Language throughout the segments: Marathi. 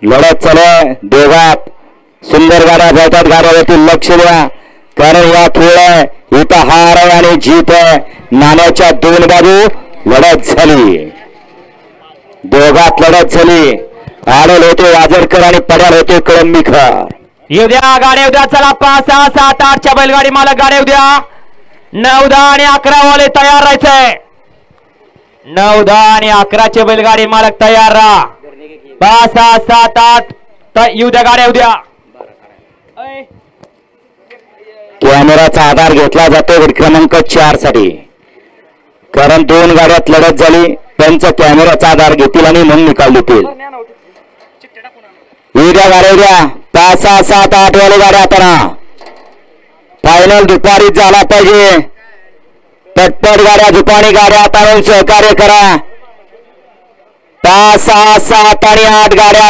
लढत चालू दोघात सुंदर गाड्या बैठक गाड्यावरती लक्ष द्या कारण या खेळ इथं हार आहे आणि जीत आहे नाण्याच्या दोन बाजू लढत झाली दोघात लढत झाली आडल होते वाजरकर आणि पड्याल होते कळंबीकर येऊ द्या गाड्या उद्या चला 5 6 7 8च्या बैलगाडी मालक गाड्या उद्या 9 10 आणि 11 वाले तयार राहायचंय 9 10 आणि 11चे बैलगाडी मालक तयार राहा 5 6 7 8 येऊ द्या गाड्या उद्या कॅमेराचा आधार घेतला जातो गट क्रमांक 4 साठी कारण दोन गाड्यात लढत झाली त्यांचा कॅमेराचा आधार घेतील आणि मग निकाल देतील उद्या गाड्या उद्या 5 6 7 8 वाले गाड्या आता फायनल दुपारी झाला पाहिजे पटपट गाड्या दुपारी गाड्या आता सहकार्य करा 5 6 7 आणि 8 गाड्या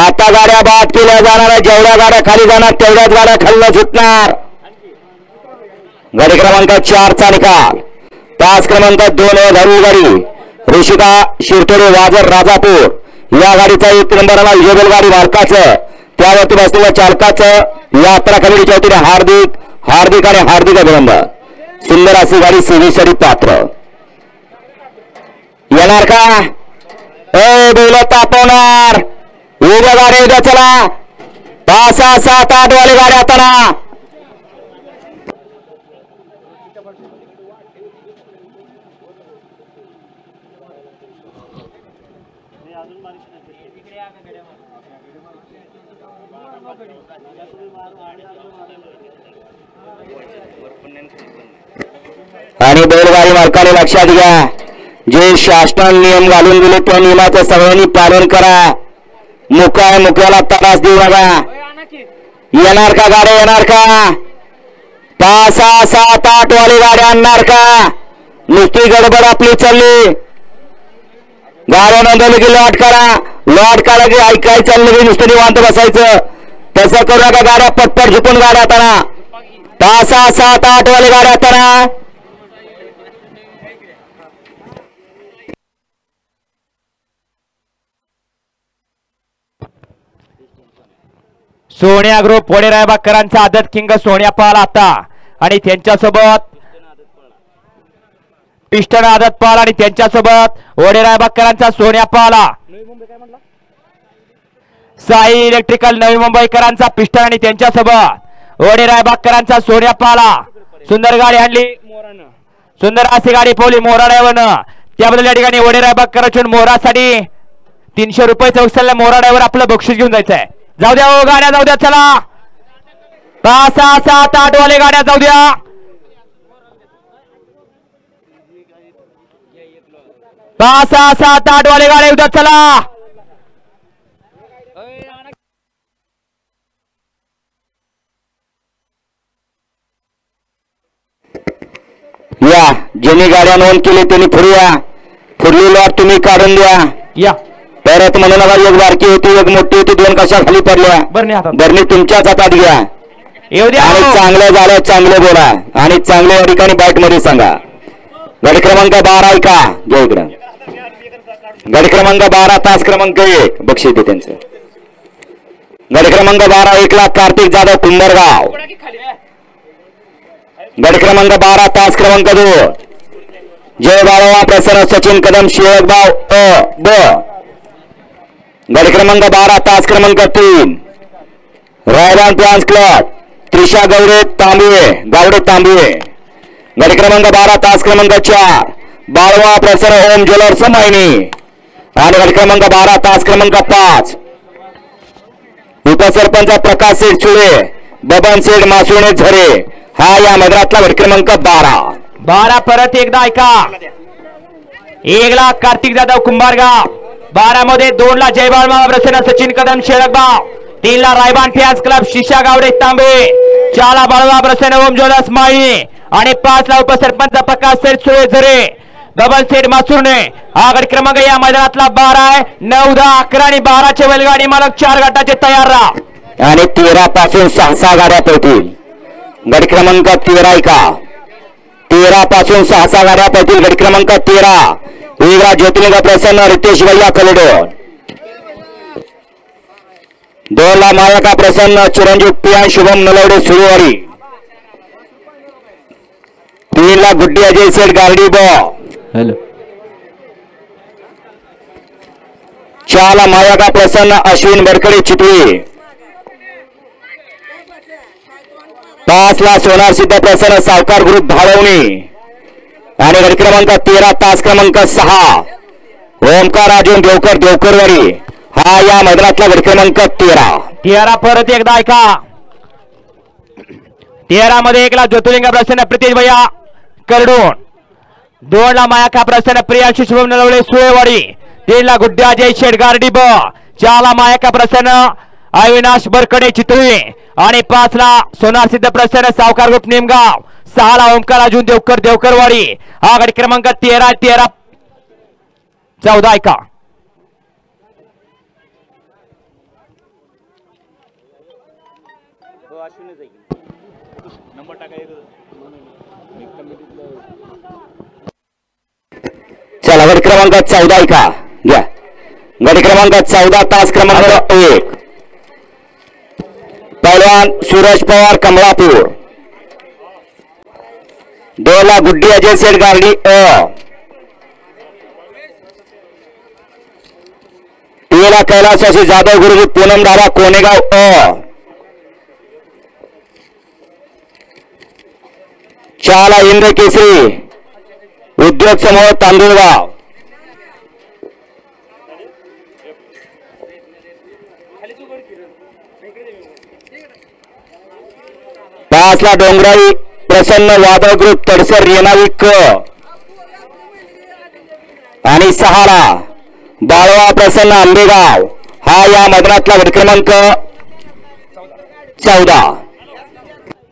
आता गाड्या बाद केल्या जाणार जेवढ्या गाड्या खाली जाणार तेवढ्याच गाड्या खाल्ल्या सुटणार गाडी क्रमांक 4 चा निकाल तास क्रमांक 2 धावली गाडी ऋषिका शिरतोडे वाजर राजापूर या गाडीचा 1 नंबरला विजय गाडी मालकाचं त्यावरती बसलेल्या चालकाचं यात्रा कमिटीच्या वतीने हार्दिक आणि हार्दिक अभिनंदन सुंदर अशी गाडी सेवेसाठी पात्र येणार का बैल तापवणार उद्या गाडी उद्या चला 5 6 7 8 वाले गाड्या आता आणि बैलगाडी मालकाने लक्षात घ्या जे शासनाने नियम घालून दिले त्या नियमाचं सगळ्यांनी पालन करा मुक्याला त्रास देऊ नका येणार का गाड्या येणार का 5 6 7 8 वाले गाड्या आणणार का नुसती गडबड आपली चालली गाड्या नोंदवली की लॉट काढा की ऐकाय चाललं की नुसतं निवांत बसायचं तसं करू नका गाड्या पटपट झुकून गाड्या आता 5 6 7 8 वाले गाड्या आता सोन्या ग्रुप वडे रायबाकरांचा आदत किंग सोन्या पाल आता आणि त्यांच्यासोबत पिस्टन आदत पाल आणि त्यांच्यासोबत वडे रायबाकरांचा सोन्या पाला साई इलेक्ट्रिकल नवी मुंबईकरांचा पिस्टन आणि त्यांच्यासोबत वडे रायबाकरांचा सोन्या पाला सुंदर गाडी आणली सुंदर अशी गाडी पोहली मोरा ड्रायव्हरनं त्याबद्दल या ठिकाणी वडे रायबाकरांच्या मोरासाठी 300 रुपयाचं उचलल्या मोरा ड्रायव्हर आपलं बक्षीस घेऊन जायचंय जाऊ द्या हो गाड्या जाऊ द्या चला 5 6 7 8 वाले गाड्या जाऊ द्या 5 6 7 8 वाले गाड्या उद्या चला या ज्यांनी गाड्या नोंद केली त्यांनी फुरली लॉट तुम्ही काढून द्या या परत म्हणू नका एक बारकी होती एक मोठी होती 2 कशा खाली पडल्या बरणी तुमच्याच हातात घ्या आणि चांगलं झालं चांगलं बोला आणि चांगल्या या ठिकाणी बाईट मध्ये सांगा गाडी क्रमांक 12 ऐका घ्या इकडं गाडी क्रमांक 12 तास क्रमांक 1 बक्षीस दे त्यांचं गाडी क्रमांक 12 1 लाख कार्तिक जाधव कुंभरगाव गाडी क्रमांक 12 तास क्रमांक 2 जय बाळवा प्रसन्न सचिन कदम शेळगाव ब गाडी क्रमांक 12 तास क्रमांक 3 रायबान प्लान्स क्लब त्रिशा गावडे तांबे गाडी क्रमांक 12 तास क्रमांक 4 बाळवा प्रसन्न ओम ज्वेलर्स मायनी आणि गाडी क्रमांक 12 तास क्रमांक 5 उपसरपंच प्रकाश शेठ चुळे बबन शेठ मासुणे झरे हा या मैदानातला गाडी क्रमांक 12 परत एकदा ऐका 1 लाख कार्तिक जाधव कुंभारगाव 12 मध्ये 2 ला जयबाळ प्रसन्न सचिन कदम शेळगाव 3 ला रायबान फॅन्स क्लब शिशा गावडे तांबे 4 ला बाळवा प्रसन्न ओम ज्वेलर्स माळी आणि 5 ला उपसरपंच प्रकाश शेठ सुळे झरे बबन शेठ मासुर्णे हा गाडी क्रमांक या मैदानातला 12 आहे 9 10 11 आणि 12 चे बैलगाडी मालक 4 गटाचे तयार राहा आणि 13 पासून 6 गाड्या पळतील गाडी क्रमांक 13 ऐका 13 पासून 6 गाड्या पळतील गाडी क्रमांक 13 वेगळा ज्योतिर्लिंग प्रसन्न रितेश भैया कलडोन. 2 ला मायका प्रसन्न चिरंजीव पियान शुभम नलवडे सुरेवाडी. 3 ला गुड्डी अजय सेठ गार्डी ब. 4 ला मायका प्रसन्न अश्विन बडकडे चितळी. 5 ला सोनार सिद्ध प्रसन्न सावकार ग्रुप भाळवणी. आणि गट क्रमांक 13 तास क्रमांक 6 ओमकार अर्जुन देवकर देवकरवाडी. हा या मैदानातला गट क्रमांक 13. परत एकदा ऐका. 13 मध्ये 1 ला ज्योतिर्लिंग प्रसन्न प्रितेश भैया करडून. 2 ला मायाका प्रसन्न प्रियांशु शुभम नलवडे सुळेवाडी. 3 ला गुड्डे अजय शेठ गार्डी ब. 4 ला मायाका प्रसन्न अविनाश बरकडे चितळी. आणि 5 ला सोनार सिद्ध प्रसन्न सावकार ग्रुप नेमगाव. 6 ला ओमकार अर्जुन देवकर देवकरवाडी. हा गट क्रमांक 13 14 ऐका. चला गट क्रमांक 14 ऐका घ्या. गट क्रमांक 14 तास क्रमांक 1 पहलवान सूरज पवार कमलापूर. 2 ला गुड्डी अजय सेठ गार्डी अ. 3 ला कैलासवासी जाधव गुरुजी पूनम दादा कोनेगाव अ. 4 ला इंद्र केसरी उद्योग समूह तांदूळगाव. 5 ला डोंगराई प्रसन्न वादळ ग्रुप तडसर रेणावी क. आणि 6 ला बाळवा प्रसन्न आंबेगाव. हा या मैदानातला गट क्रमांक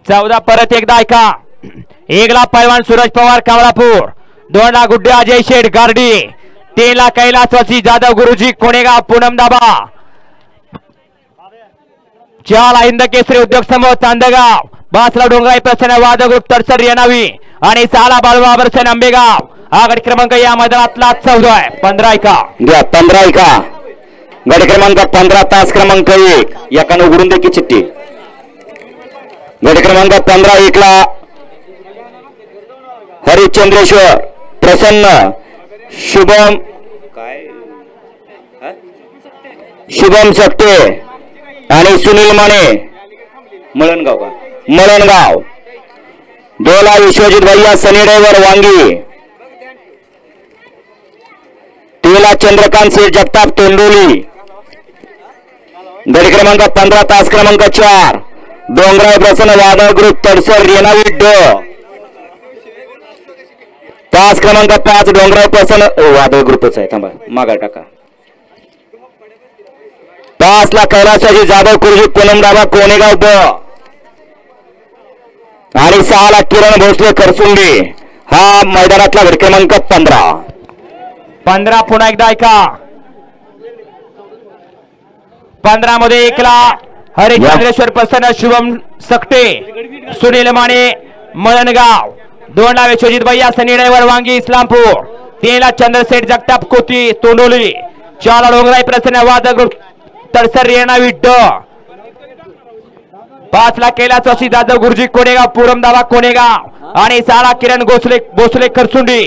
14 परत एकदा ऐका. 1 ला पैलवान सूरज पवार कमलापूर. 2 ला गुड्डे अजय शेठ गार्डी. 3 ला कैलासवासी जाधव गुरुजी कोणेगाव पूनम दाबा. 4 ला हिंद केसरी उद्योग समूह तांदगाव. 5 ला डोंगराई प्रसन्न वादळ ग्रुप तडसर रेणावी. आणि 6 ला बाळवा प्रसन्न आंबेगाव. हा गट क्रमांक या मैदानातला 14 आहे. 15 ऐका. 15 ऐका. गट क्रमांक 15 तास क्रमांक 1 याकानं उघडून दे की चिठ्ठी. गट क्रमांक 15 1 ला हरिश्चंद्रेश्वर प्रसन्न शुभम सकटे आणि सुनील माने मळणगाव. 2 ला विश्वजित भैया सनीडेवर वांगी. 3 ला चंद्रकांत शेठ जगताप तोंडोली. गट क्रमांक 15 तास क्रमांक 4 डोंगराव प्रसन्न वादळ ग्रुप तडसर रेणावी ड. तास क्रमांक 5 डोंगराव प्रसन्न वादळ ग्रुपच आहे. थांबा मागा टाका. 5 ला कैलासवासी जाधव गुरुजी पूनम दाबा कोणेगाव ब. आणि 6 ला किरण भोसले खरसुंडी. हा मैदानातला गट क्रमांक 15 पुन्हा एकदा ऐका. 15 मध्ये 1 ला हरिश्चंद्रेश्वर प्रसन्न शुभम सकटे सुनील माने मळणगाव. 2 ला विश्वजित भैया सनीडेवर वांगी इस्लामपूर. 3 ला चंद्रशेठ जगताप कोती तोंडोली. 4 ला डोंगराई प्रसन्न वादळ ग्रुप तडसर रेणावी ड. 5 ला कैलासवासी जाधव गुरुजी कोणेगाव पूनम दाबा कोणेगाव. आणि 6 ला किरण भोसले खरसुंडी.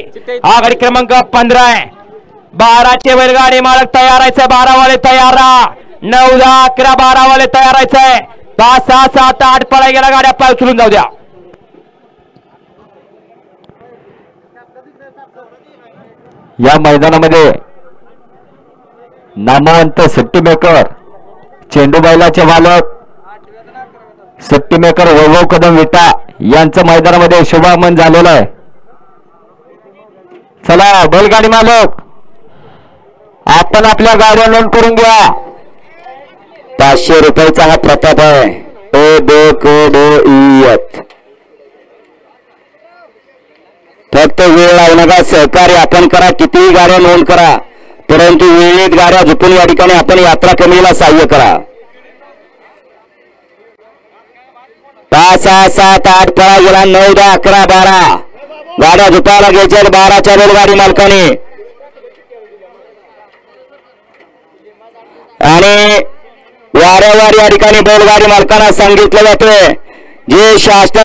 हा गट क्रमांक 15 आहे. 12 चे बैलगाडी मालक तयार आहे. 12 वाले तयार राहा. 9 10 11 12 वाले तयार आहे. 5 6 7 8 पळा गेला गाड्या पाय उचलून जाऊ द्या. या मैदानामध्ये नामवंत सुट्टी मेकर चेंडू बैलाचे मालक सुट्टी मेकर वैभव कदम विटा यांचं मैदानामध्ये शुभागमन झालेलं आहे. चला बैलगाडी मालक आपण आपल्या गाड्या नोंद करून घ्या. 500 रुपयाचा हा प्रताप आहे. फक्त वेळ लावू नका. सहकार्य आपण करा. कितीही गाड्या नोंद करा, परंतु वेळेत गाड्या झुकून या ठिकाणी आपण यात्रा कमिटीला सहाय्य करा. 5 6 7 8 पळा गेला. 9 10 11 12 गाड्या झुकायला घ्यायच्या. 12च्या बैलगाडी मालकाने आणि वारंवार या ठिकाणी बैलगाडी मालकांना सांगितलं जाते जे शासन